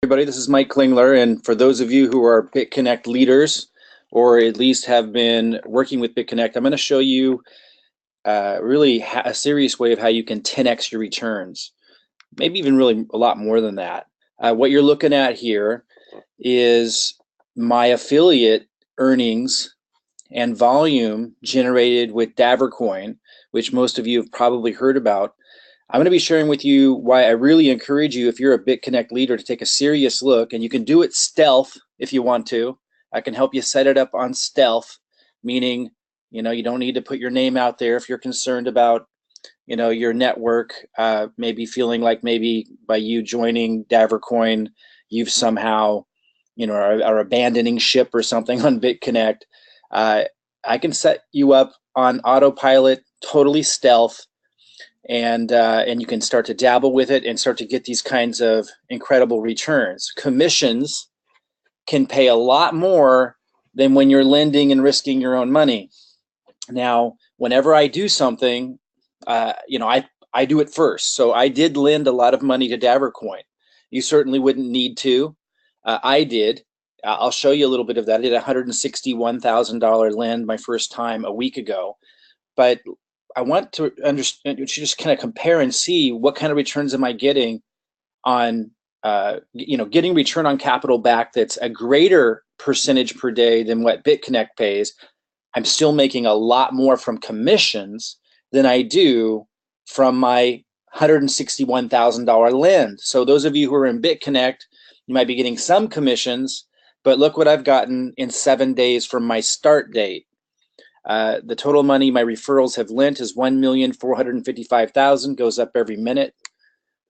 Everybody, this is Mike Klingler, and for those of you who are BitConnect leaders, or at least have been working with BitConnect, I'm going to show you really a serious way of how you can 10x your returns, maybe even really a lot more than that. What you're looking at here is my affiliate earnings and volume generated with Davercoin, which most of you have probably heard about. I'm going to be sharing with you why I really encourage you, if you're a BitConnect leader, to take a serious look, and you can do it stealth if you want to. I can help you set it up on stealth, meaning, you don't need to put your name out there if you're concerned about, your network, maybe feeling like maybe by you joining Davercoin, you've somehow, are abandoning ship or something on BitConnect. I can set you up on autopilot, totally stealth, and you can start to dabble with it and start to get these kinds of incredible returns. Commissions can pay a lot more than when you're lending and risking your own money. Now, whenever I do something, I do it first. So I did lend a lot of money to Davercoin. You certainly wouldn't need to. I did. I'll show you a little bit of that. I did a $161,000 lend my first time a week ago. But I want to understand, you just kind of compare and see what kind of returns am I getting on, getting return on capital back that's a greater percentage per day than what BitConnect pays. I'm still making a lot more from commissions than I do from my $161,000 lend. So those of you who are in BitConnect, you might be getting some commissions, but look what I've gotten in 7 days from my start date. The total money my referrals have lent is $1,455,000, goes up every minute.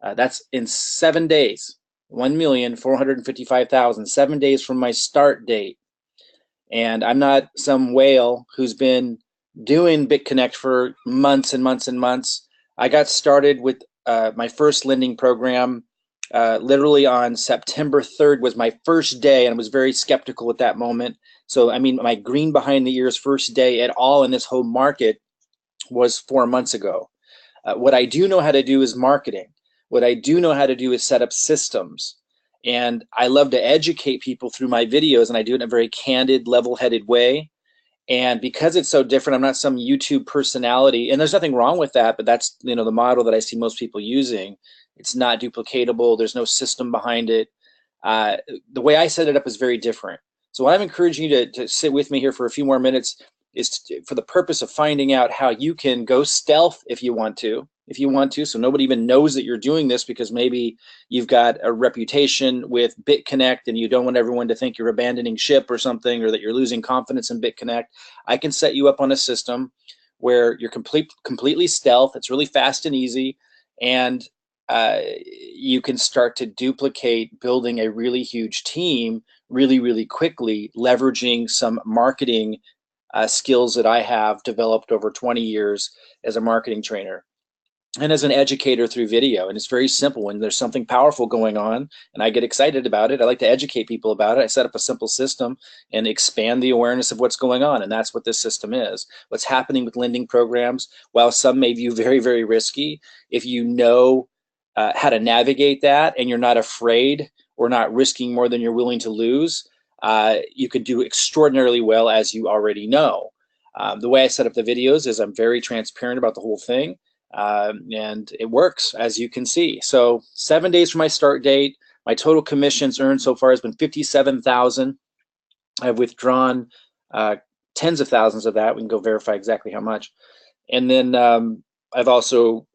That's in 7 days, $1,455,000, 7 days from my start date. And I'm not some whale who's been doing BitConnect for months and months and months. I got started with my first lending program literally on September 3rd was my first day, and I was very skeptical at that moment. So, I mean, my green behind the ears first day at all in this whole market was 4 months ago. What I do know how to do is marketing. What I do know how to do is set up systems. And I love to educate people through my videos, and I do it in a very candid, level-headed way. And because it's so different, I'm not some YouTube personality, and there's nothing wrong with that, but that's the model that I see most people using. It's not duplicatable. There's no system behind it. The way I set it up is very different. So what I'm encouraging you to sit with me here for a few more minutes is for the purpose of finding out how you can go stealth if you want to, so nobody even knows that you're doing this, because maybe you've got a reputation with BitConnect and you don't want everyone to think you're abandoning ship or something, or that you're losing confidence in BitConnect. I can set you up on a system where you're completely stealth. It's really fast and easy, and you can start to duplicate building a really huge team really, really quickly, leveraging some marketing skills that I have developed over 20 years as a marketing trainer and as an educator through video. And it's very simple. When there's something powerful going on and I get excited about it, I like to educate people about it. I set up a simple system and expand the awareness of what's going on. And that's what this system is. What's happening with lending programs, while some may view very, very risky, if you know how to navigate that and you're not afraid or not risking more than you're willing to lose, you can do extraordinarily well, as you already know. The way I set up the videos is I'm very transparent about the whole thing. And it works, as you can see. So 7 days from my start date, my total commissions earned so far has been $57,000. I've withdrawn tens of thousands of that. We can go verify exactly how much. And then I've also,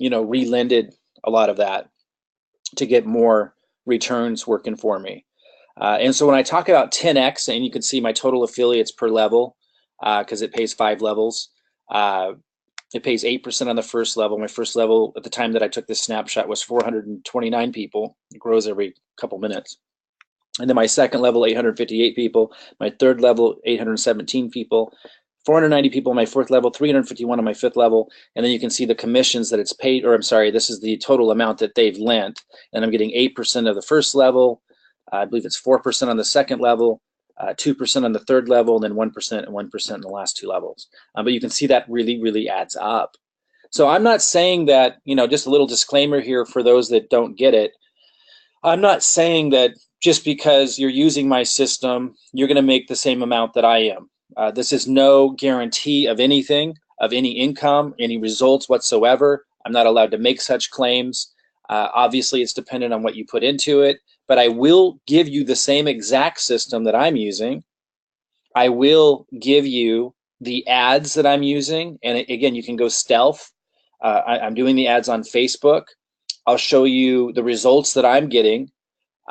relended a lot of that to get more returns working for me. And so when I talk about 10x, and you can see my total affiliates per level, because it pays 5 levels. It pays 8% on the first level. My first level at the time that I took this snapshot was 429 people. It grows every couple minutes. And then my second level, 858 people. My third level, 817 people. 490 people on my fourth level, 351 on my fifth level. And then you can see the commissions that it's paid, or I'm sorry, this is the total amount that they've lent. And I'm getting 8% of the first level. I believe it's 4% on the second level. 2% on the third level, and then 1% and 1% in the last 2 levels. But you can see that really, really adds up. So I'm not saying that, just a little disclaimer here for those that don't get it. I'm not saying that just because you're using my system, you're going to make the same amount that I am. This is no guarantee of anything, of any income, any results whatsoever. I'm not allowed to make such claims. Obviously, it's dependent on what you put into it, but I will give you the same exact system that I'm using. I will give you the ads that I'm using. And again, you can go stealth. I'm doing the ads on Facebook. I'll show you the results that I'm getting,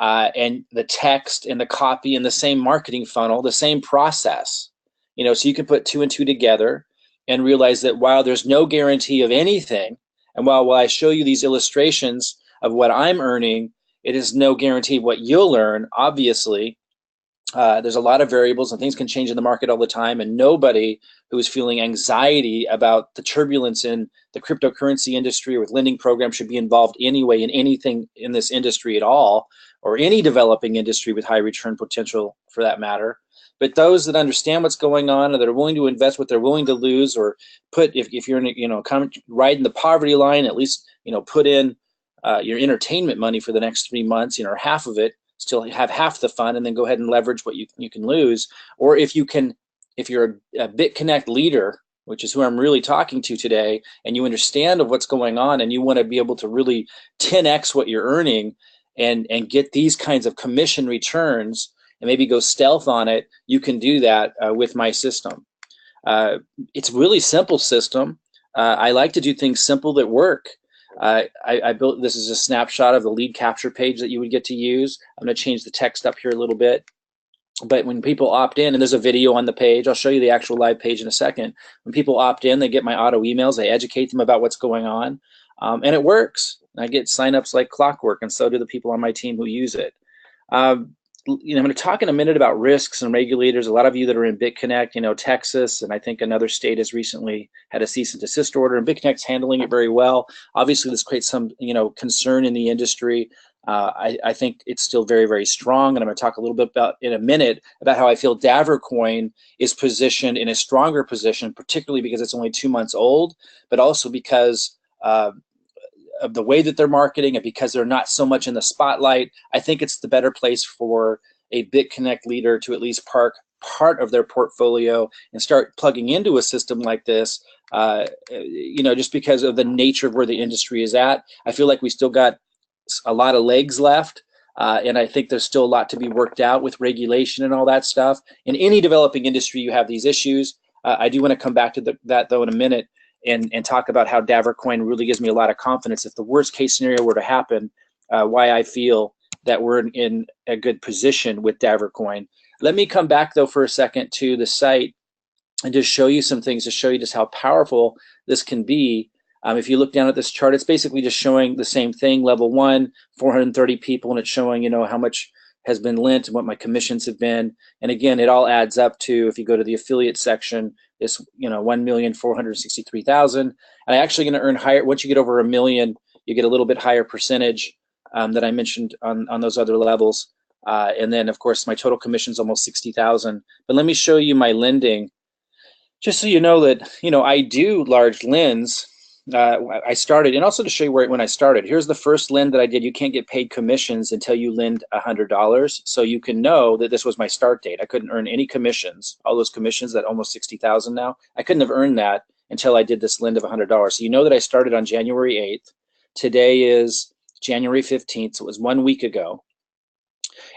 and the text and the copy and the same marketing funnel, the same process. So you can put two and two together and realize that while there's no guarantee of anything, and while I show you these illustrations of what I'm earning, it is no guarantee what you'll earn, obviously. There's a lot of variables and things can change in the market all the time, and nobody who is feeling anxiety about the turbulence in the cryptocurrency industry or with lending programs should be involved anyway in anything in this industry at all, or any developing industry with high return potential for that matter. But those that understand what's going on and that are willing to invest what they're willing to lose, or put, if you're in riding the poverty line, at least put in your entertainment money for the next 3 months, half of it, still have half the fun, and then go ahead and leverage what you can lose. Or if you're a BitConnect leader, which is who I'm really talking to today, and you understand of what's going on, and you want to be able to really 10x what you're earning and get these kinds of commission returns and maybe go stealth on it, you can do that with my system. It's a really simple system. I like to do things simple that work. I built, this is a snapshot of the lead capture page that you would get to use. I'm going to change the text up here a little bit. But when people opt in, and there's a video on the page, I'll show you the actual live page in a second. When people opt in, they get my auto emails. I educate them about what's going on, and it works. I get signups like clockwork, and so do the people on my team who use it. I'm going to talk in a minute about risks and regulators. A lot of you that are in BitConnect, Texas, and I think another state has recently had a cease and desist order, and BitConnect's handling it very well. Obviously, this creates some, concern in the industry. I think it's still very, very strong, and I'm going to talk a little bit about in a minute about how I feel Coin is positioned in a stronger position, particularly because it's only 2 months old, but also because of the way that they're marketing, and because they're not so much in the spotlight. I think it's the better place for a BitConnect leader to at least park part of their portfolio and start plugging into a system like this, just because of the nature of where the industry is at. I feel like we still got a lot of legs left, and I think there's still a lot to be worked out with regulation and all that stuff. In any developing industry, you have these issues. I do want to come back to that, though, in a minute, and talk about how Coin really gives me a lot of confidence. If the worst case scenario were to happen, why I feel that we're in a good position with Coin. Let me come back, though, for a second to the site and just show you some things to show you just how powerful this can be. If you look down at this chart, it's basically just showing the same thing. Level 1, 430 people, and it's showing, how much has been lent and what my commissions have been. And again, it all adds up to, if you go to the affiliate section, this 1,463,000. And I actually going to earn higher once you get over 1 million. You get a little bit higher percentage that I mentioned on those other levels. And then, of course, my total commission is almost 60,000. But let me show you my lending, just so you know that I do large lends. I started, and also to show you when I started. Here's the first lend that I did. You can't get paid commissions until you lend $100, so you can know that this was my start date. I couldn't earn any commissions. All those commissions, that almost 60,000 now, I couldn't have earned that until I did this lend of $100. So you know that I started on January 8th. Today is January 15th, so it was 1 week ago.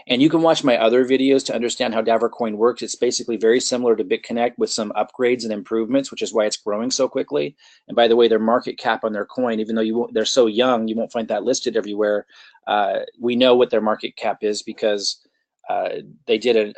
And you can watch my other videos to understand how Coin works. It's basically very similar to BitConnect with some upgrades and improvements, which is why it's growing so quickly. And by the way, their market cap on their coin, even though they're so young, you won't find that listed everywhere. We know what their market cap is because they did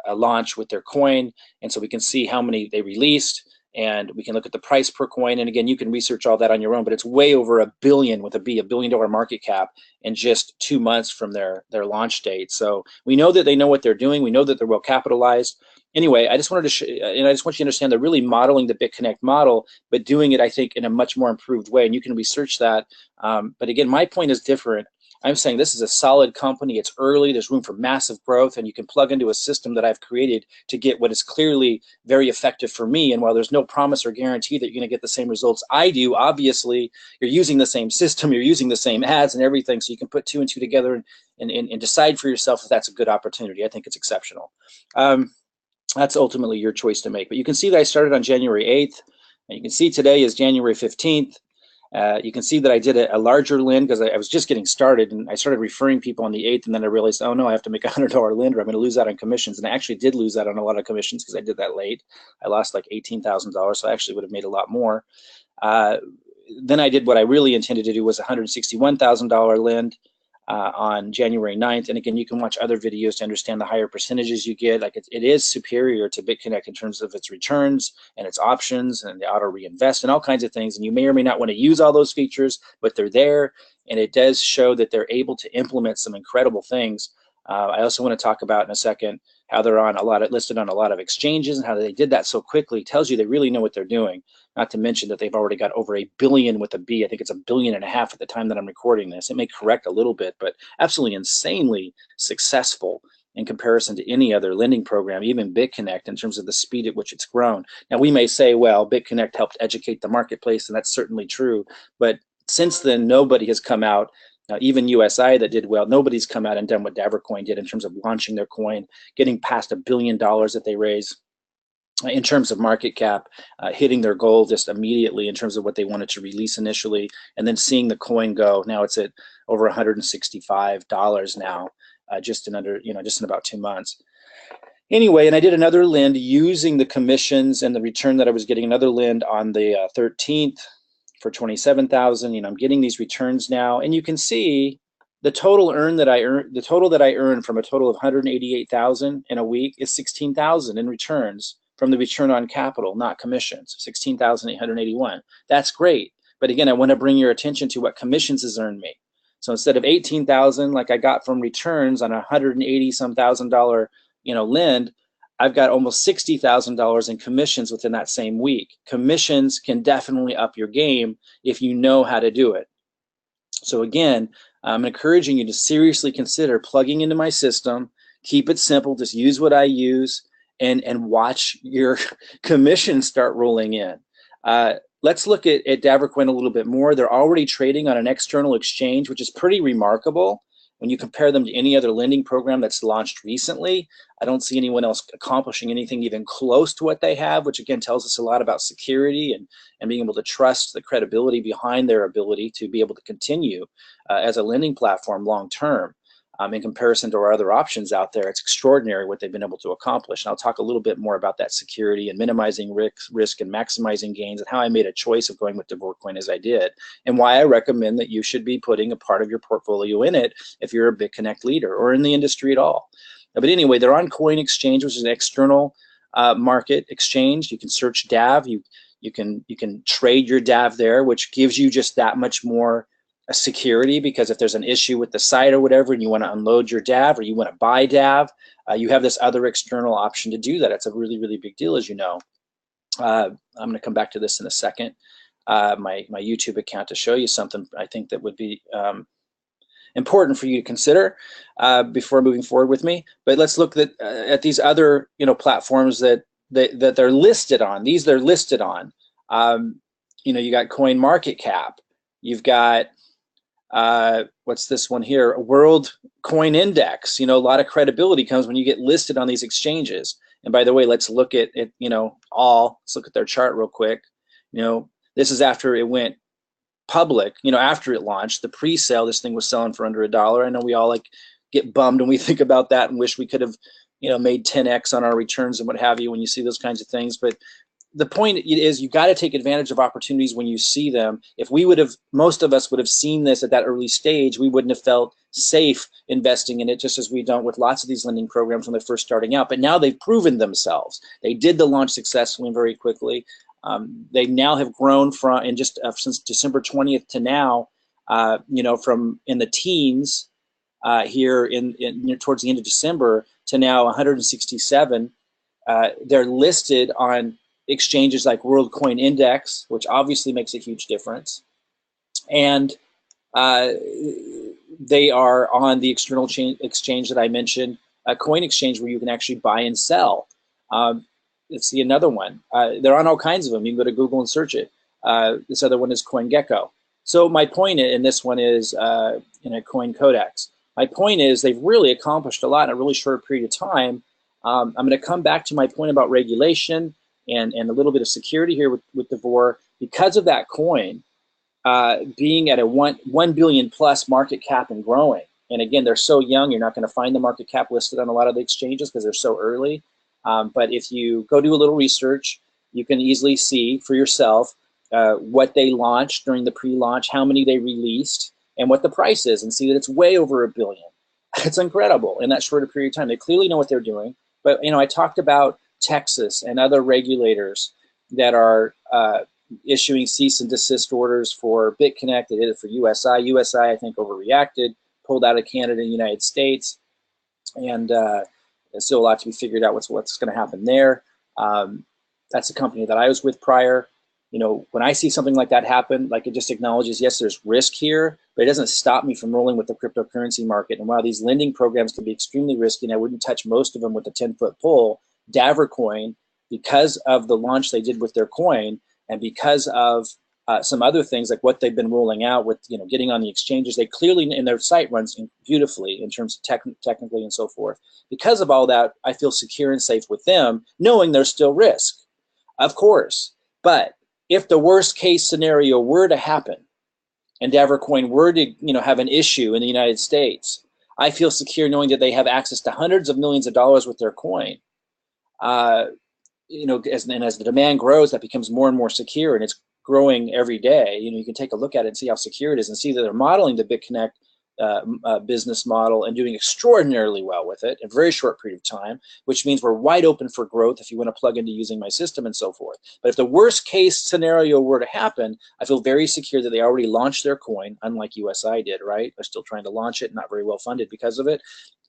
a launch with their coin, and so we can see how many they released, and we can look at the price per coin. And again, you can research all that on your own, but it's way over $1 billion with a B, $1 billion market cap in just 2 months from their launch date. So we know that they know what they're doing. We know that they're well capitalized. Anyway, I just wanted to, and I just want you to understand they're really modeling the BitConnect model, but doing it, I think, in a much more improved way. And you can research that. But again, my point is different. I'm saying this is a solid company. It's early. There's room for massive growth, and you can plug into a system that I've created to get what is clearly very effective for me. And while there's no promise or guarantee that you're going to get the same results I do, obviously you're using the same system, you're using the same ads and everything, so you can put two and two together and decide for yourself if that's a good opportunity. I think it's exceptional. That's ultimately your choice to make. But you can see that I started on January 8th, and you can see today is January 15th. You can see that I did a larger lend because I was just getting started, and I started referring people on the 8th, and then I realized, oh no, I have to make a $100 lend or I'm going to lose out on commissions. And I actually did lose out on a lot of commissions because I did that late. I lost like $18,000, so I actually would have made a lot more. Then I did what I really intended to do, was a $161,000 lend on January 9th. And again, you can watch other videos to understand the higher percentages you get. Like it is superior to BitConnect in terms of its returns and its options and the auto reinvest and all kinds of things. And you may or may not want to use all those features, but they're there. And it does show that they're able to implement some incredible things. I also want to talk about in a second how they're on listed on a lot of exchanges, and how they did that so quickly tells you they really know what they're doing. Not to mention that they've already got over $1 billion with a B. I think it's $1.5 billion at the time that I'm recording this. It may correct a little bit, but absolutely insanely successful in comparison to any other lending program, even BitConnect, in terms of the speed at which it's grown. Now, we may say, well, BitConnect helped educate the marketplace, and that's certainly true. But since then, nobody has come out. Even USI that did well, nobody's come out and done what Davercoin did in terms of launching their coin, getting past $1 billion that they raised in terms of market cap, hitting their goal just immediately in terms of what they wanted to release initially, and then seeing the coin go. Now it's at over $165 now, just in about 2 months. Anyway, and I did another lend using the commissions and the return that I was getting, another lend on the 13th. For 27,000. I'm getting these returns now, and you can see the total that I earn from a total of 188,000 in a week is 16,000 in returns from the return on capital, not commissions. 16,881. That's great, but again, I want to bring your attention to what commissions has earned me. So instead of 18,000 like I got from returns on a $180-some thousand lend, I've got almost $60,000 in commissions within that same week. Commissions can definitely up your game if you know how to do it. So again, I'm encouraging you to seriously consider plugging into my system. Keep it simple. Just use what I use and watch your commissions start rolling in. Let's look at Davercoin a little bit more. They're already trading on an external exchange, which is pretty remarkable. When you compare them to any other lending program that's launched recently, I don't see anyone else accomplishing anything even close to what they have, which again tells us a lot about security and being able to trust the credibility behind their ability to be able to continue as a lending platform long term. In comparison to our other options out there, it's extraordinary what they've been able to accomplish. And I'll talk a little bit more about that security and minimizing risk and maximizing gains, and how I made a choice of going with Davercoin as I did, and why I recommend that you should be putting a part of your portfolio in it if you're a BitConnect leader or in the industry at all. But anyway, they're on Coin Exchange, which is an external market exchange. You can search DAV. You can trade your DAV there, which gives you just that much more security, because if there's an issue with the site or whatever and you want to unload your DAV or you want to buy DAV, you have this other external option to do that. It's a really, really big deal, as you know. I'm going to come back to this in a second. My YouTube account, to show you something I think that would be important for you to consider before moving forward with me. But let's look at these other platforms that they're listed on. These they're listed on. You got Coin Market Cap. You've got what's this one here? A World Coin Index. A lot of credibility comes when you get listed on these exchanges. And by the way, let's look at it. Let's look at their chart real quick. This is after it went public. After it launched, the pre-sale, this thing was selling for under $1. I know we all get bummed when we think about that and wish we could have made 10x on our returns and what have you when you see those kinds of things. But the point is, you got to take advantage of opportunities when you see them. If most of us would have seen this at that early stage, we wouldn't have felt safe investing in it, just as we don't with lots of these lending programs when they're first starting out. But now they've proven themselves. They did the launch successfully and very quickly. They now have grown since December 20th to now, from in the teens here towards the end of December to now 167. They're listed on exchanges like World Coin Index, which obviously makes a huge difference. And they are on the external exchange that I mentioned, a coin exchange where you can actually buy and sell. Let's see another one. They're on all kinds of them. You can go to Google and search it. This other one is CoinGecko. So my point in this one is in a Coin Codex. My point is they've really accomplished a lot in a really short period of time. I'm going to come back to my point about regulation and a little bit of security here with Devore. Because of that coin being at a 1 billion plus market cap and growing. And again, they're so young, you're not going to find the market cap listed on a lot of the exchanges because they're so early. But if you go do a little research, you can easily see for yourself what they launched during the pre-launch, how many they released, and what the price is, and see that it's way over $1 billion. It's incredible in that shorter period of time. They clearly know what they're doing. But I talked about Texas and other regulators that are issuing cease and desist orders for BitConnect. They did it for USI. USI, I think, overreacted, pulled out of Canada and the United States, and there's still a lot to be figured out what's going to happen there. That's a company that I was with prior. When I see something like that happen, like it just acknowledges, yes, there's risk here, but it doesn't stop me from rolling with the cryptocurrency market. And while these lending programs can be extremely risky, and I wouldn't touch most of them with a 10-foot pole, Davercoin, because of the launch they did with their coin, and because of some other things like what they've been rolling out with, getting on the exchanges, they clearly, and their site runs beautifully in terms of technically and so forth. Because of all that, I feel secure and safe with them, knowing there's still risk, of course. But if the worst case scenario were to happen, and Davercoin were to, have an issue in the United States, I feel secure knowing that they have access to hundreds of millions of dollars with their coin. As the demand grows, that becomes more and more secure, and it's growing every day. You can take a look at it and see how secure it is, and see that they're modeling the BitConnect business model and doing extraordinarily well with it in a very short period of time, which means we're wide open for growth if you want to plug into using my system and so forth. But if the worst case scenario were to happen, I feel very secure that they already launched their coin, unlike USI did, right? They're still trying to launch it, not very well funded because of it.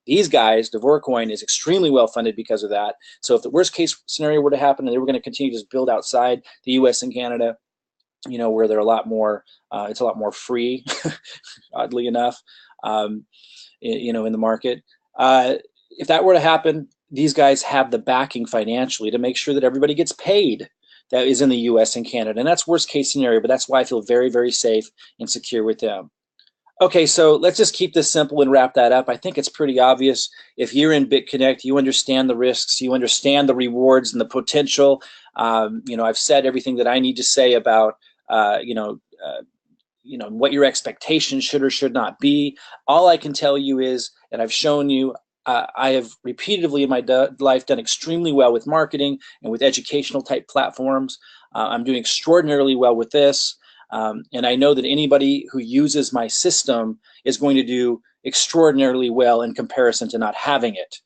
These guys, Devorecoin, is extremely well funded because of that. So if the worst case scenario were to happen and they were going to continue to just build outside the US and Canada, where they're a lot more, it's a lot more free, oddly enough, in the market. If that were to happen, these guys have the backing financially to make sure that everybody gets paid that is in the US and Canada. And that's worst case scenario, but that's why I feel very, very safe and secure with them. Okay, so let's just keep this simple and wrap that up. I think it's pretty obvious. If you're in BitConnect, you understand the risks, you understand the rewards and the potential. I've said everything that I need to say about, what your expectations should or should not be. All I can tell you is, and I've shown you, I have repeatedly in my life done extremely well with marketing and with educational type platforms. I'm doing extraordinarily well with this. And I know that anybody who uses my system is going to do extraordinarily well in comparison to not having it,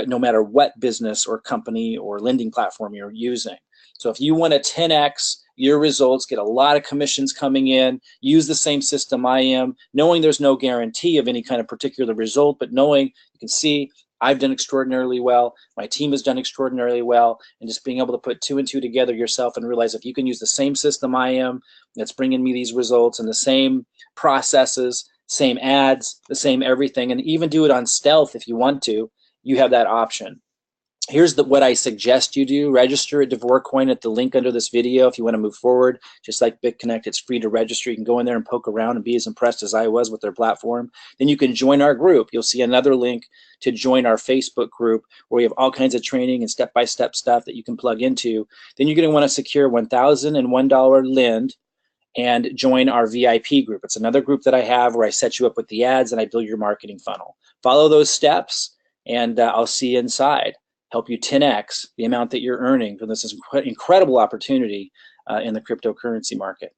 no matter what business or company or lending platform you're using. So if you want to 10x your results, get a lot of commissions coming in, use the same system I am, knowing there's no guarantee of any kind of particular result, but knowing you can see I've done extraordinarily well, my team has done extraordinarily well, and just being able to put 2 and 2 together yourself and realize if you can use the same system I am that's bringing me these results and the same processes, same ads, the same everything, and even do it on stealth if you want to, you have that option. Here's what I suggest you do. Register at Devorecoin at the link under this video if you want to move forward. Just like BitConnect, it's free to register. You can go in there and poke around and be as impressed as I was with their platform. Then you can join our group. You'll see another link to join our Facebook group where we have all kinds of training and step-by-step stuff that you can plug into. Then you're going to want to secure $1,001 lend and join our VIP group. It's another group that I have where I set you up with the ads and I build your marketing funnel. Follow those steps and I'll see you inside. Help you 10x the amount that you're earning from this incredible opportunity in the cryptocurrency market.